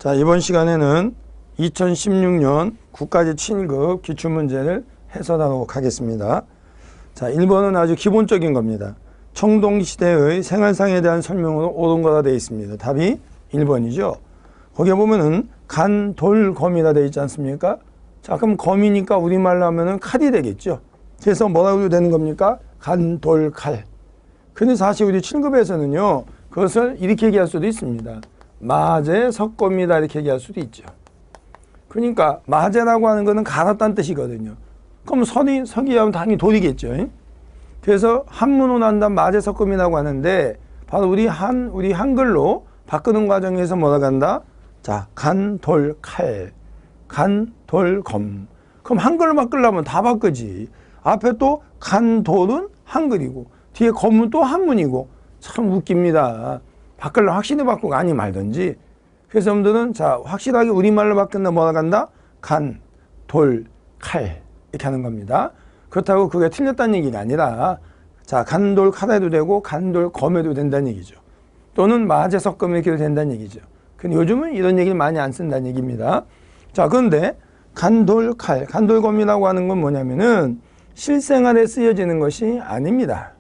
자, 이번 시간에는 2016년 국가직 7급 기출문제를 해설하도록 하겠습니다. 자, 1번은 아주 기본적인 겁니다. 청동시대의 생활상에 대한 설명으로 옳은 거라 되어 있습니다. 답이 1번이죠. 거기에 보면은 간, 돌, 검이라 되어 있지 않습니까? 자, 그럼 검이니까 우리말로 하면은 칼이 되겠죠. 그래서 뭐라고 되는 겁니까? 간, 돌, 칼. 근데 사실 우리 7급에서는요, 그것을 이렇게 얘기할 수도 있습니다. 마제, 석검이다 이렇게 얘기할 수도 있죠. 그러니까 마제라고 하는 거는 갈았다는 뜻이거든요. 그럼 석이 하면 당연히 돌이겠죠. 그래서 한문으로 난다면 마제, 석검이라고 하는데 바로 우리 한글로 바꾸는 과정에서 뭐라고 한다? 자, 간, 돌, 칼. 간, 돌, 검. 그럼 한글로 바꾸려면 다 바꾸지. 앞에 또 간, 돌은 한글이고 뒤에 검은 또 한문이고 참 웃깁니다. 바꾸려면 확실히 바꾸고 아니 말든지. 그래서 여러분들은 자, 확실하게 우리말로 바꾼다 뭐라고 한다? 간, 돌, 칼 이렇게 하는 겁니다. 그렇다고 그게 틀렸다는 얘기가 아니라 자, 간, 돌, 칼 해도 되고 간, 돌, 검 해도 된다는 얘기죠. 또는 마제, 석검 이렇게 해도 된다는 얘기죠. 근데 요즘은 이런 얘기를 많이 안 쓴다는 얘기입니다. 자, 그런데 간, 돌, 칼, 간, 돌, 검이라고 하는 건 뭐냐면은 실생활에 쓰여지는 것이 아닙니다.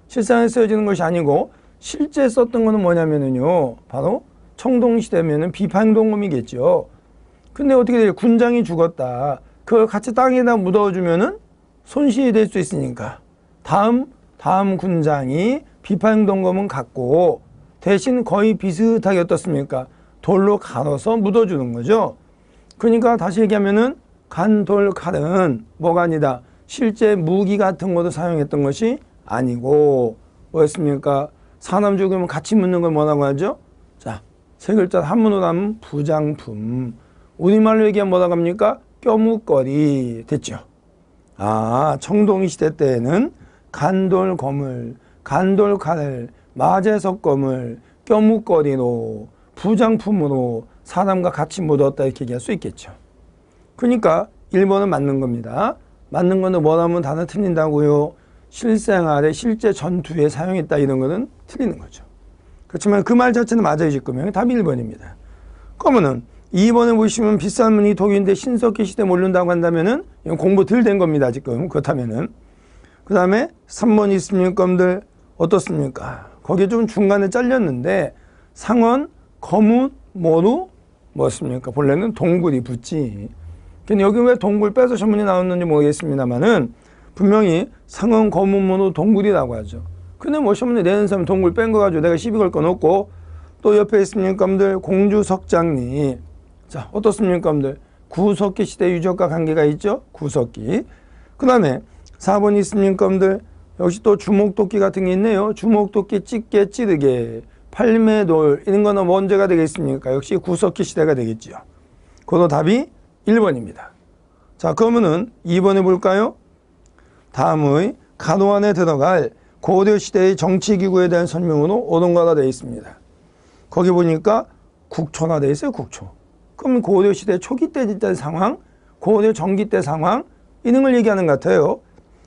실생활에 쓰여지는 것이 아니고 실제 썼던 거는 뭐냐면은요, 바로 청동시대면은 비파행동검이겠죠. 근데 어떻게 돼요? 군장이 죽었다. 그걸 같이 땅에다 묻어주면은 손실이 될 수 있으니까 다음 군장이 비파행동검은 갖고 대신 거의 비슷하게 어떻습니까? 돌로 갈아서 묻어주는 거죠. 그러니까 다시 얘기하면은 간, 돌, 칼은 뭐가 아니다. 실제 무기 같은 것도 사용했던 것이 아니고 뭐였습니까? 사람 죽으면 같이 묻는 걸 뭐라고 하죠? 자, 세 글자 한문으로 하면 부장품. 우리말로 얘기하면 뭐라고 합니까? 껴묵거리. 됐죠? 아, 청동시대 때에는 간돌 검을, 간돌 칼을, 마제석검을 껴묵거리로 부장품으로 사람과 같이 묻었다 이렇게 얘기할 수 있겠죠. 그러니까 1번은 맞는 겁니다. 맞는 거는 뭐라면 단어 틀린다고요? 실생활에 실제 전투에 사용했다 이런 거는 틀리는 거죠. 그렇지만 그 말 자체는 맞아요. 지금 답이 1번입니다. 그러면은 2번에 보시면 비싼 문이 독일인데 신석기 시대 모른다고 한다면은 이건 공부 덜 된 겁니다. 지금 그렇다면은 그 다음에 3번 있습니까? 여러분들 어떻습니까? 거기에 좀 중간에 잘렸는데 상원, 거무, 모루 뭐였습니까? 본래는 동굴이 붙지. 근데 여기 왜 동굴 빼서 전문이 나왔는지 모르겠습니다만은 분명히 상원, 거무, 모루, 동굴이라고 하죠. 근데 뭐 시험문에 내는 사람 동굴 뺀 거 가지고 내가 시비 걸 건 없고 또 옆에 있습니까? 여러분들 공주석장리. 자, 어떻습니까? 여러분들 구석기 시대 유적과 관계가 있죠? 구석기. 그 다음에 4번 있습니까? 여러분들 역시 또 주목도끼 같은 게 있네요. 주목도끼, 찌개, 찌르개, 팔매돌 이런 거는 언제가 되겠습니까? 역시 구석기 시대가 되겠죠. 그것도 답이 1번입니다. 자, 그러면은 2번에 볼까요? 다음의 간호 안에 들어갈 고려시대의 정치기구에 대한 설명으로 옳은 거가 되어 있습니다. 거기 보니까 국초가 되어 있어요. 국초. 그럼 고려시대 초기 때 있던 상황, 고려 전기 때 상황 이런 걸 얘기하는 것 같아요.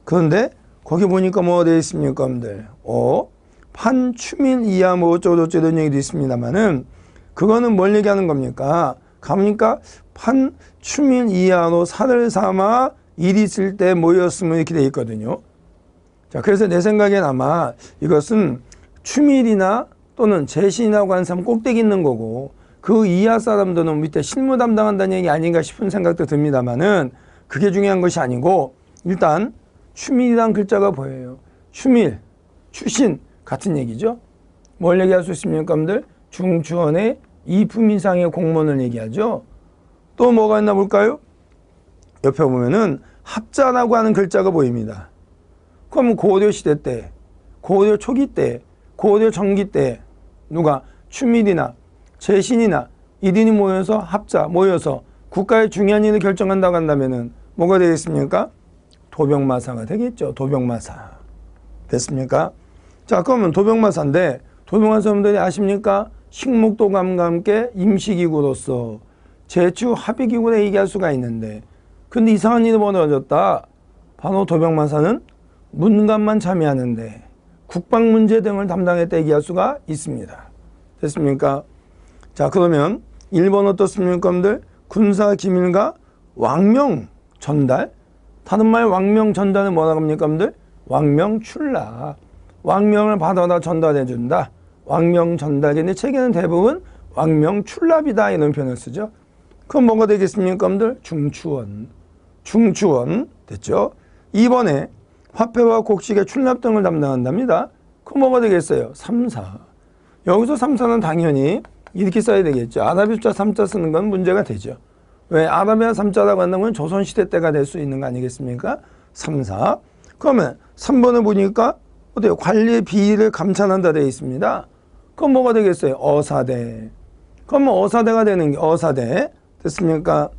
그런데 거기 보니까 뭐가 되어 있습니까? 여러분들 판추밀 이하 뭐 어쩌고저쩌고 이런 얘기도 있습니다만은 그거는 뭘 얘기하는 겁니까? 가보니까 판추밀 이하로 살을 삼아 일이 있을 때 모였으면 이렇게 되어 있거든요. 자, 그래서 내 생각엔 아마 이것은 추밀이나 또는 제신이라고 하는 사람 꼭대기 있는 거고 그 이하 사람들은 밑에 실무 담당한다는 얘기 아닌가 싶은 생각도 듭니다만은 그게 중요한 것이 아니고 일단 추밀이란 글자가 보여요. 추밀, 추신 같은 얘기죠. 뭘 얘기할 수 있습니까? 여러분들 중추원의 이품 이상의 공무원을 얘기하죠. 또 뭐가 있나 볼까요? 옆에 보면은 합자라고 하는 글자가 보입니다. 그럼 고려시대 때, 고려 초기 때, 고려 전기 때 누가 추밀이나 제신이나 이들이 모여서 합자, 모여서 국가의 중요한 일을 결정한다고 한다면은 뭐가 되겠습니까? 도병마사가 되겠죠. 도병마사. 됐습니까? 자, 그러면 도병마사인데 도병마사 여러분들이 아십니까? 식목도감과 함께 임시기구로서 제추 합의기구에 얘기할 수가 있는데 근데 이상한 일이 벌어졌다. 바로 도병마사는 문감만 참여하는데 국방문제 등을 담당했다 얘기할 수가 있습니다. 됐습니까? 자, 그러면 1번 어떻습니까, 여러분들? 군사 기밀과 왕명 전달. 다른 말 왕명 전달은 뭐라고 합니까, 여러분들? 왕명 출납. 왕명을 받아다 전달해 준다. 왕명 전달인데 책에는 대부분 왕명 출납이다 이런 표현을 쓰죠. 그럼 뭐가 되겠습니까, 여러분들? 중추원. 중추원 됐죠? 2번에 화폐와 곡식의 출납 등을 담당한답니다. 그럼 뭐가 되겠어요? 3사. 여기서 3사는 당연히 이렇게 써야 되겠죠. 아라비 숫자 3자 쓰는 건 문제가 되죠. 왜? 아라비아 3자라고 한다는 건 조선시대 때가 될 수 있는 거 아니겠습니까? 3사. 그러면 3번을 보니까 어때요? 관리의 비위를 감찰한다 되어 있습니다. 그럼 뭐가 되겠어요? 어사대. 그럼 어사대가 되는 게 어사대. 됐습니까?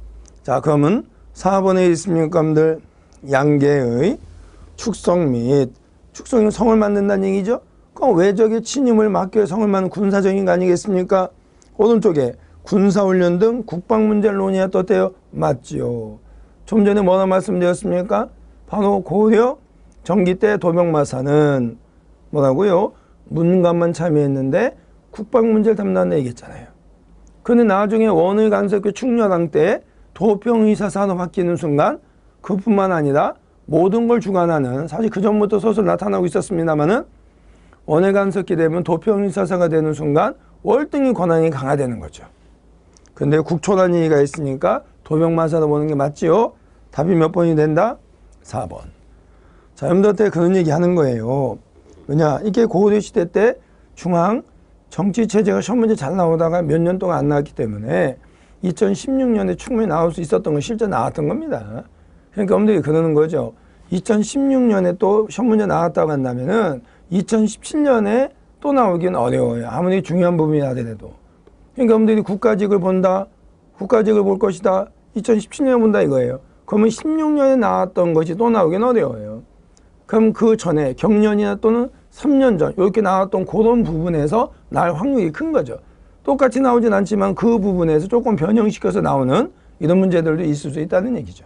자, 그러면 4번에 있습니까, 여러분들? 양계의 축성 및 축성이 성을 만든다는 얘기죠. 그럼 외적의 침입을 막기 위해 성을 만든 군사적인 거 아니겠습니까? 오른쪽에 군사훈련 등 국방문제를 논의했다 어때요? 맞지요. 좀 전에 뭐라 말씀드렸습니까? 바로 고려 정기 때 도병마사는 뭐라고요? 문감만 참여했는데 국방문제를 담당한다 얘기했잖아요. 근데 나중에 원의 간섭기 충렬왕 때 도평의사사로 바뀌는 순간 그뿐만 아니라 모든 걸 주관하는, 사실 그 전부터 서술 나타나고 있었습니다만은 원의 간섭기 되면 도평의사사가 되는 순간 월등히 권한이 강화되는 거죠. 근데 국초란 얘기가 있으니까 도병마사로 보는 게 맞지요? 답이 몇 번이 된다? 4번. 자, 여러분들한테 그런 얘기 하는 거예요. 왜냐, 이게 고려 시대 때 중앙 정치체제가 시험 문제 잘 나오다가 몇 년 동안 안 나왔기 때문에 2016년에 충분히 나올 수 있었던 건 실제 나왔던 겁니다. 그러니까 여러분들이 그러는 거죠. 2016년에 또 시험 문제 나왔다고 한다면은 2017년에 또 나오긴 어려워요. 아무리 중요한 부분이 하더라도. 그러니까 여러분들이 국가직을 본다. 국가직을 볼 것이다. 2017년에 본다 이거예요. 그러면 16년에 나왔던 것이 또 나오긴 어려워요. 그럼 그 전에 경년이나 또는 3년 전 이렇게 나왔던 그런 부분에서 나올 확률이 큰 거죠. 똑같이 나오진 않지만 그 부분에서 조금 변형시켜서 나오는 이런 문제들도 있을 수 있다는 얘기죠.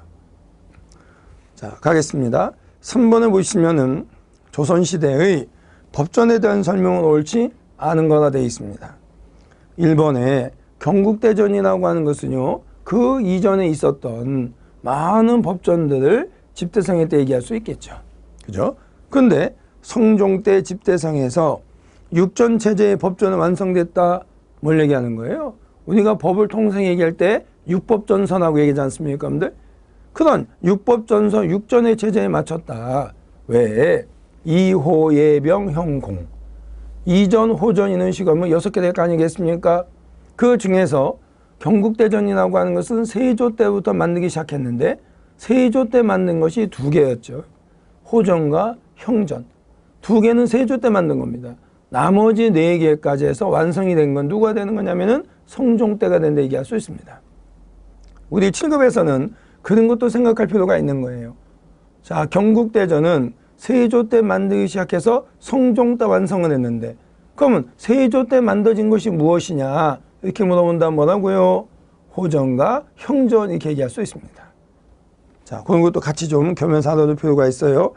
자, 가겠습니다. 3번을 보시면은 조선시대의 법전에 대한 설명은 옳지 않은 거라 되어 있습니다. 1번에 경국대전이라고 하는 것은요, 그 이전에 있었던 많은 법전들을 집대성에 때 얘기할 수 있겠죠. 그죠? 근데 성종 때 집대성에서 육전체제의 법전은 완성됐다. 뭘 얘기하는 거예요? 우리가 법을 통상 얘기할 때 육법전선하고 얘기하지 않습니까, 여러분들? 그런 육법전선, 육전의 체제에 맞췄다. 왜? 이호, 예병, 형공. 이전, 호전 이런 식으로 하면 6개 될 거 아니겠습니까? 그 중에서 경국대전이라고 하는 것은 세조 때부터 만들기 시작했는데 세조 때 만든 것이 2개였죠. 호전과 형전. 2개는 세조 때 만든 겁니다. 나머지 4개까지 해서 완성이 된 건 누가 되는 거냐면은 성종 때가 된다 얘기할 수 있습니다. 우리 7급에서는 그런 것도 생각할 필요가 있는 거예요. 자, 경국대전은 세조 때 만들기 시작해서 성종 때 완성을 했는데 그러면 세조 때 만들어진 것이 무엇이냐 이렇게 물어본다면 뭐라고요? 호전과 형전 이렇게 얘기할 수 있습니다. 자, 그런 것도 같이 좀 겸해서 알아둘 필요가 있어요.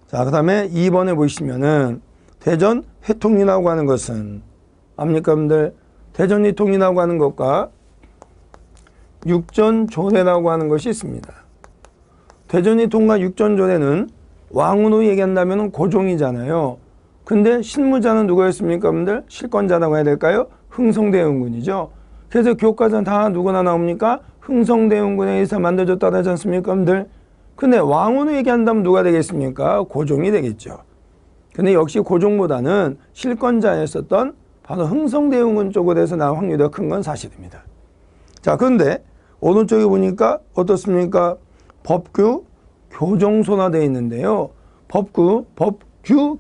자, 그 다음에 2번에 보시면은 대전 회통이라고 하는 것은 압니까, 여러분들? 대전 회통이라고 하는 것과 육전조례라고 하는 것이 있습니다. 대전 회통과 육전조례는 왕으로 얘기한다면 고종이잖아요. 근데 실무자는 누구였습니까, 여러분들? 실권자라고 해야 될까요? 흥성대원군이죠. 그래서 교과서는 다 누구나 나옵니까? 흥성대원군에 의해서 만들어졌다 하지 않습니까, 여러분들? 근데 왕으로 얘기한다면 누가 되겠습니까? 고종이 되겠죠. 근데 역시 고종보다는 실권자였었던 바로 흥성대원군 쪽으로 해서 나올 확률이 더 큰 건 사실입니다. 자, 그런데 오른쪽에 보니까 어떻습니까? 법규, 교정소나 되어 있는데요. 법규,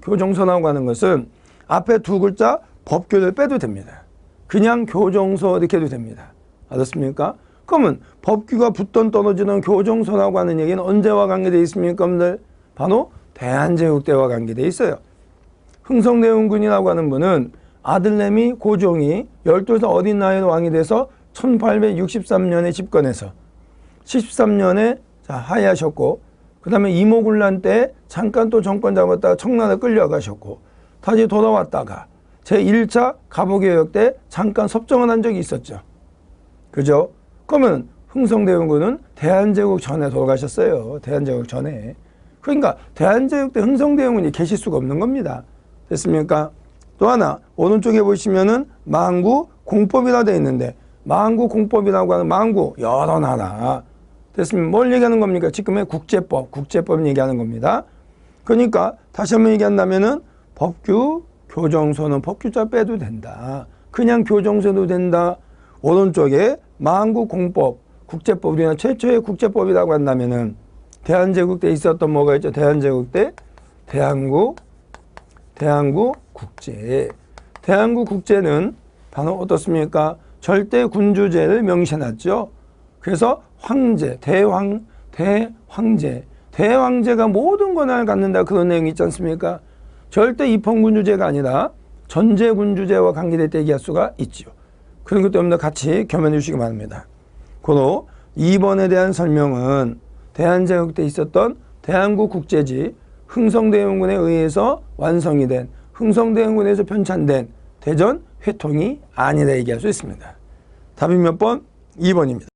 교정소라고 하는 것은 앞에 2 글자 법규를 빼도 됩니다. 그냥 교정소 이렇게 해도 됩니다. 알았습니까? 그러면 법규가 붙던 떨어지는 교정소라고 하는 얘기는 언제와 관계되어 있습니까, 여러분들? 바로 대한제국 때와 관계되어 있어요. 흥성대원군이라고 하는 분은 아들내미 고종이 12살 어린 나이로 왕이 돼서 1863년에 집권해서 73년에 하야하셨고 그 다음에 이모군란 때 잠깐 또 정권 잡았다가 청나라 끌려가셨고 다시 돌아왔다가 제1차 갑오개혁 때 잠깐 섭정을 한 적이 있었죠. 그죠? 그러면 흥성대원군은 대한제국 전에 돌아가셨어요. 대한제국 전에. 그러니까 대한제국 때 흥성대원군이 계실 수가 없는 겁니다. 됐습니까? 또 하나 오른쪽에 보시면은 망구공법이라 되어 있는데 망구공법이라고 하는 망구 여러 나라 됐습니까? 뭘 얘기하는 겁니까? 지금의 국제법 얘기하는 겁니다. 그러니까 다시 한번 얘기한다면은 법규, 교정소는 법규자 빼도 된다. 그냥 교정소도 된다. 오른쪽에 망구공법, 국제법, 우리나라 최초의 국제법이라고 한다면은 대한제국 때 있었던 뭐가 있죠? 대한제국 때 대한국국제. 대한국국제는 바로 어떻습니까? 절대군주제를 명시해놨죠. 그래서 황제, 대황제가 모든 권한을 갖는다 그런 내용이 있지 않습니까? 절대 입헌군주제가 아니라 전제군주제와 관계될 얘기할 수가 있죠. 그런 것 때문에 같이 겸해해 주시기 바랍니다. 고로 2번에 대한 설명은 대한제국 때 있었던 대한국국제지 흥성대원군에 의해서 완성이 된 흥성대원군에서 편찬된 대전 회통이 아니라 얘기할 수 있습니다. 답이 몇 번? 2번입니다.